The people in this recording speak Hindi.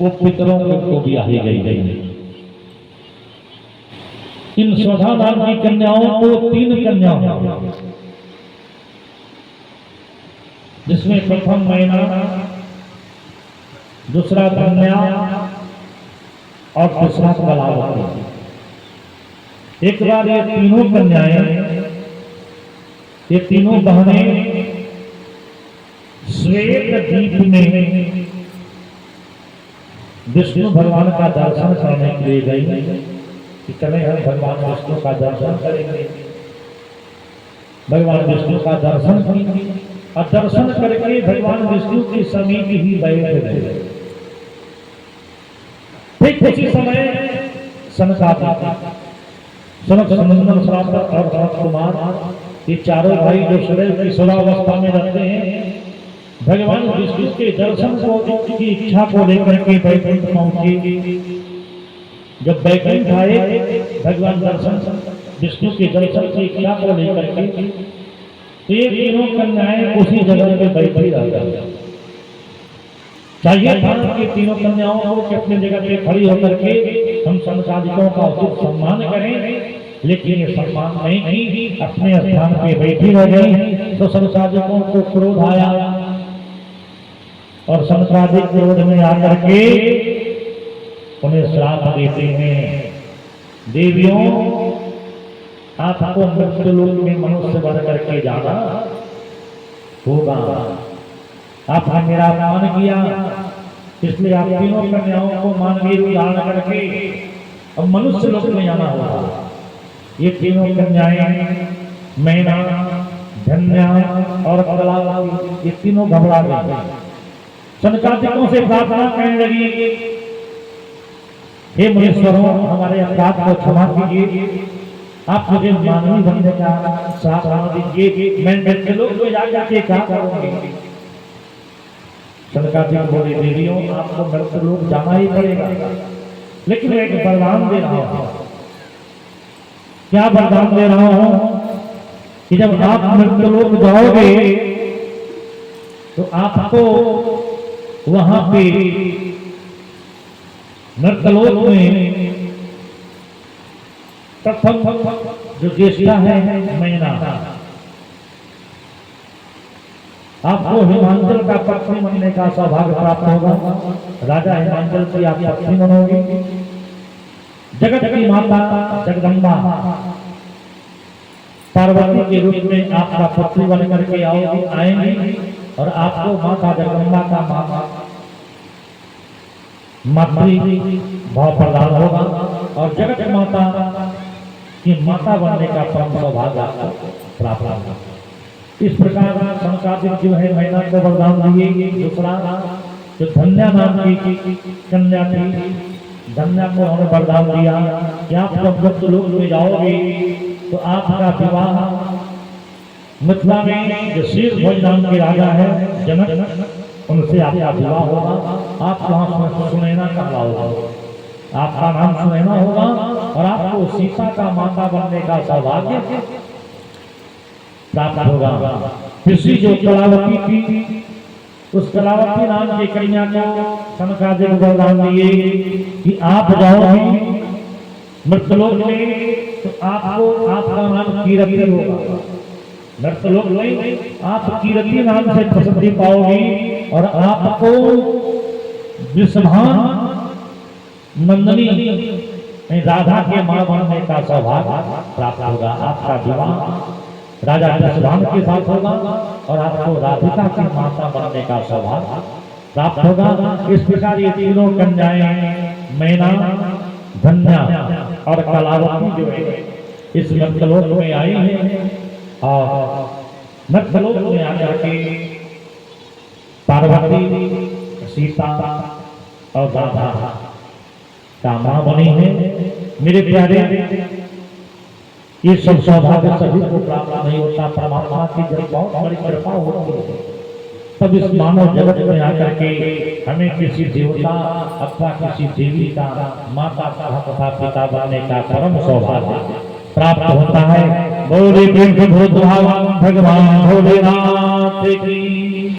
वो पितरों को भी आई गई। इन स्वधा नाम की कन्याओं को 3 कन्याओं, जिसमें प्रथम मैना, दूसरा धन्या और तीसरा कलावती। एक बार ये तीनों कन्याएं, ये तीनों बहनें श्वेत द्वीप में विष्णु भगवान का दर्शन करने के लिए गई कि चले हम भगवान विष्णु का दर्शन करेंगे। भगवान विष्णु का दर्शन करेंगे और दर्शन करके भगवान विष्णु के समीप ही बैठ गए। ठीक उसी समय सनकादिक, सनक सनंदन श्रावक और सनत कुमार, ये चारों भाई जो सुरेश किशोरावस्था में रहते हैं, भगवान विष्णु के दर्शन को की इच्छा को लेकर के बैकुंठ पहुंचे। जब बैकुंठ आए, भगवान दर्शन विष्णु के दर्शन की इच्छा को लेकर के, तो ये तीनों कन्याएं उसी जगह पे बैठी रह गई। चाहिए था कि तीनों कन्याओं को अपनी जगह पे खड़ी होकर के हम संसादिकों का उचित सम्मान करें, लेकिन ये सम्मान नहीं की, अपने स्थान पे बैठी रह गई। तो संसादिकों को क्रोध आया और संसादिक क्रोध में आकर के उन्हें श्राप देते हैं, देवियों आपको मृत्युलोक में मनुष्य बन करके जाना होगा। आपने मेरा अपमान किया, इसलिए आप तीनों कन्याओं को मानवीय रूप धारण करके अब मनुष्य लोक में जाना होगा। ये तीनों कन्याएं मैना, धन्या और कलावती, ये तीनों घबरा गई। सनकादिकों से प्रार्थना करने लगी, हे मुनीश्वरों, हमारे अपराध को क्षमा कीजिए, आप मुझे मानवी बनने का साथ दीजिए, मैं मृत्युलोक में जाकर के क्या करूंगी। सनकादिक बोले, देवियों आपको मृत्युलोक जाना ही पड़ेगा, लेकिन मैं एक वरदान दे रहा हूं। क्या वरदान दे रहा हूं कि जब आप मृत्युलोक जाओगे तो आपको वहां पे मृत्युलोक में प्रथम जो ज्येष्ठा है मैना, आपको हिमांचल का पत्नी बनने का सौभाग्य प्राप्त होगा। राजा हिमांचल की आप पत्नी बनोगे। जगत की माता जगदम्बा पार्वती के रूप में आपका पुत्री बन करके आएंगे और आपको माता जगदम्बा का मातृ भाव प्रदान होगा और जगत माता की माता बनने का परम सौभाग्य आपको प्राप्त होगा। इस प्रकार सनकादिक जो है मैना को वरदान दिए। दूसरा जो धन्या नाम की कन्या थी, धन्या को उन्होंने वरदान दिया कि आप जब मृत्युलोक में जाओगे तो आपका विवाह मिथिला में जो शीर्षध्वज नाम के राजा है जनक, उनसे आपका विवाह होगा। आप वहां सुनैना कहलाओगे, आपका नाम सुनैना होगा और आपको सीता का माता बनने का सौभाग्य प्राप्त होगा। किसी जो कलावती थी, उस कलावती नाम की कन्या को सनकादिक वरदान दिए कि आप जाओगे मृत्युलोक में तो आपको आपका नाम कीरति होगा। मृत्युलोक में आप कीरति नाम से प्रसिद्धि पाओगी और आपको विश्वभान नंदनी राधा के मां बनने का सौभाग्य प्राप्त होगा। आपका विवाह राजा विश्वभान के साथ होगा और आपको राधिका की माता बनने का सौभाग्य प्राप्त होगा। इस प्रकार ये तीनों कन्याएं मैना, धन्या और कलावती जो है इस मृत्युलोक में आई है और मृत्युलोक में आकर के पार्वती, सीता और राधा का मां बनी है। मेरे प्यारे, ये सब सौभाग्य सभी को प्राप्त नहीं होता। परमात्मा की जब बहुत बड़ी कृपा होती है तब इस मानव जगत में आकर के हमें किसी देवता अथवा किसी देवी का माता तथा पिता बनने का परम सौभाग्य प्राप्त होता है। बोले भगवान भोलेनाथ की।